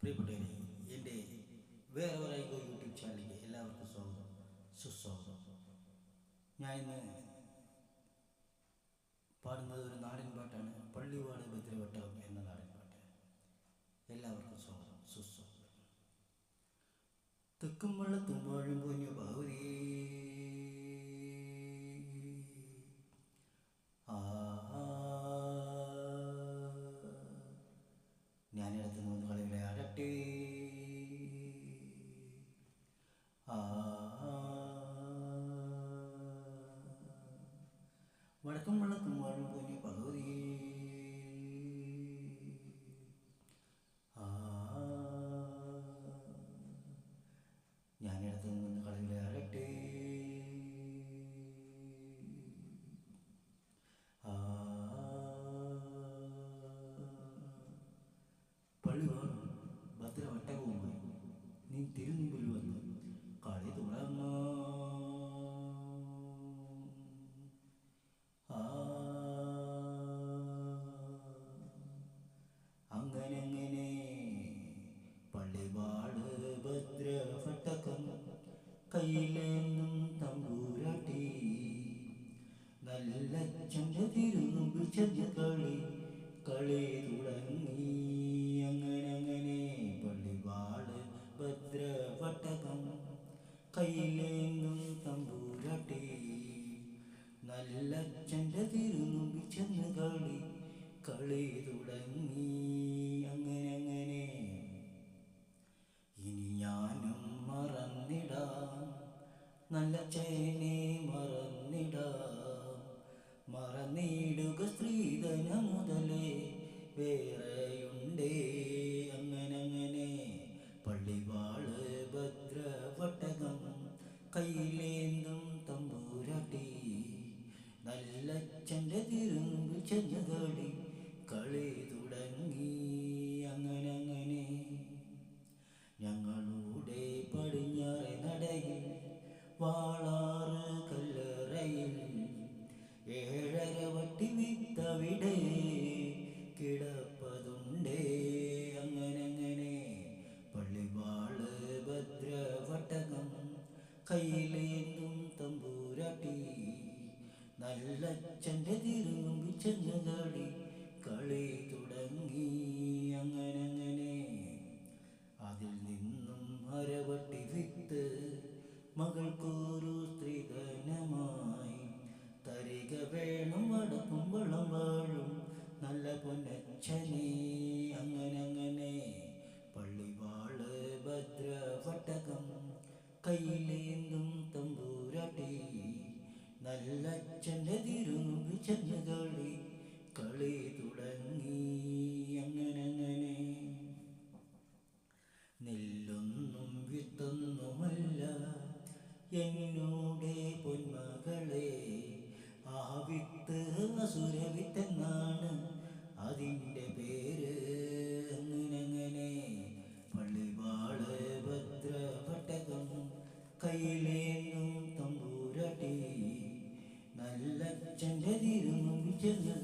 പ്രിയപ്പെട്ടവരെ, എൻ്റെ വേറെ ഒരു യൂട്യൂബ് ചാനലിലേക്ക് എല്ലാവർക്കും സ്വാഗതം, സുസ്വാഗതം. ഞാൻ ഇന്ന് പാടുന്നത് ഒരു നാടൻ പാട്ടാണ്. പള്ളിവാട് ഭദ്രവട്ടം എന്ന നാടൻ പാട്ട്. എല്ലാവർക്കും സ്വാഗതം, സുസ്വാഗതം. തെക്കും വെള്ളത്തും വാഴും പൊന്നു ബാവരേ, ഞാനിടത്ത് നിന്ന് കളികളെ ആടട്ടെ. വടക്കും വടക്കും വാഴും പൊന്നു പകുതി. ഞാനിടത്ത് നിന്ന് കളികളെ ആടട്ടെ. പള്ളിവാടും ഭദ്രവട്ടകവുമായി നീ തിരുമുമ്പിൽ വന്ന് കളി തുടങ്ങ. അങ്ങനെ പള്ളിവാട് ഭദ്രവട്ടകം കയ്യിലെന്നും തമ്പൂരാട്ടി, നല്ല ചണ്ട തിരുമുമ്പിൽ ചെന്ന് കളി തുടങ്ങി. അങ്ങനെ പള്ളിവാട് ഭദ്രവട്ടകം കയ്യിലെന്നും തമ്പൂരാട്ടി, നല്ല ചണ്ട തിരുമുമ്പിൽ ചെന്ന് കളി തുടങ്ങി. അങ്ങനെ ഇനി ഞാനും മറന്നിടാം, നല്ല ചേനെ മറന്നിടുക സ്ത്രീധന മുതലേ വേറെയുണ്ടേ. അങ്ങനെ പള്ളിവാള് ഭദ്രവട്ടകം കയ്യിലേന്തും തമ്പൂരാട്ടി, നല്ല ചണ്ട തിരുമുമ്പിൽ ചെന്ന് കളി തുടങ്ങി. അങ്ങനെ ഞങ്ങളുടെ പടിഞ്ഞാറെ നടയിൽ വാളാറ് കല്ലറയിൽ 7.5 വട്ടി വിത്തവിടെ കിടപ്പതുണ്ടേ. അങ്ങനെ പള്ളിവാള് ഭദ്രവട്ടകം കയ്യിലേന്തും തമ്പൂരാട്ടി, നല്ല ചണ്ട തിരുമുമ്പിൽ ചെന്ന് കളി തുടങ്ങി. അങ്ങനെ അതിൽ നിന്നും അരവട്ടി വിത്ത് മകൾക്കൊരു സ്ത്രീധനമായി തരിക വേണം, വടക്കും വളം വാഴും നല്ല പൊന്നച്ഛനെ. അങ്ങനെ പള്ളിവാള് ഭദ്രവട്ടകം കയ്യിലേന്തും തമ്പൂരാട്ടി, നല്ല ചണ്ട തിരുമുമ്പിൽ ചെന്ന് കളി തുടങ്ങി. അങ്ങനെ നെല്ലൊന്നും വിത്തൊന്നുമല്ല എന്നോടെ പൊന്മകളെ, ആ വിത്ത് അസുരവിത്തെന്നാണ് അതിൻ്റെ പേര്. അങ്ങനെ പള്ളിവാള് ഭദ്രവട്ടകം കയ്യിലേന്തും തമ്പൂരാട്ടി, നല്ല ചണ്ട തിരുമുമ്പിൽ ചെന്ന്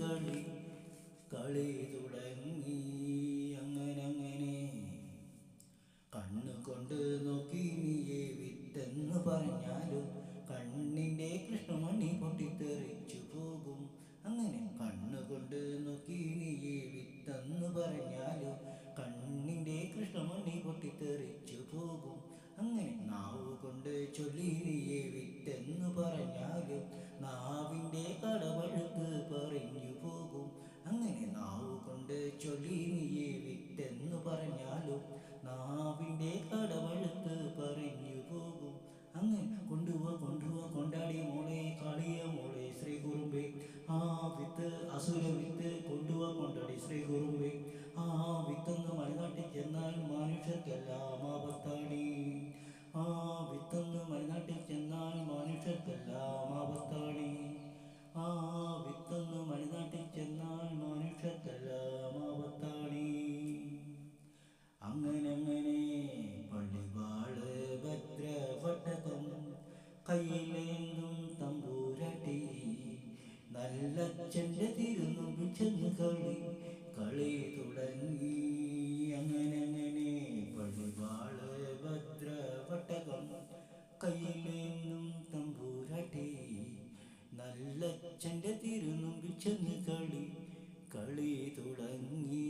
ചെന്ന് കളി കളി തുടങ്ങി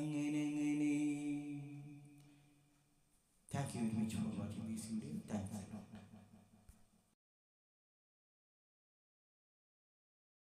അങ്ങനെ അങ്ങനെ. Thank you very much for watching this video. Thanks a lot.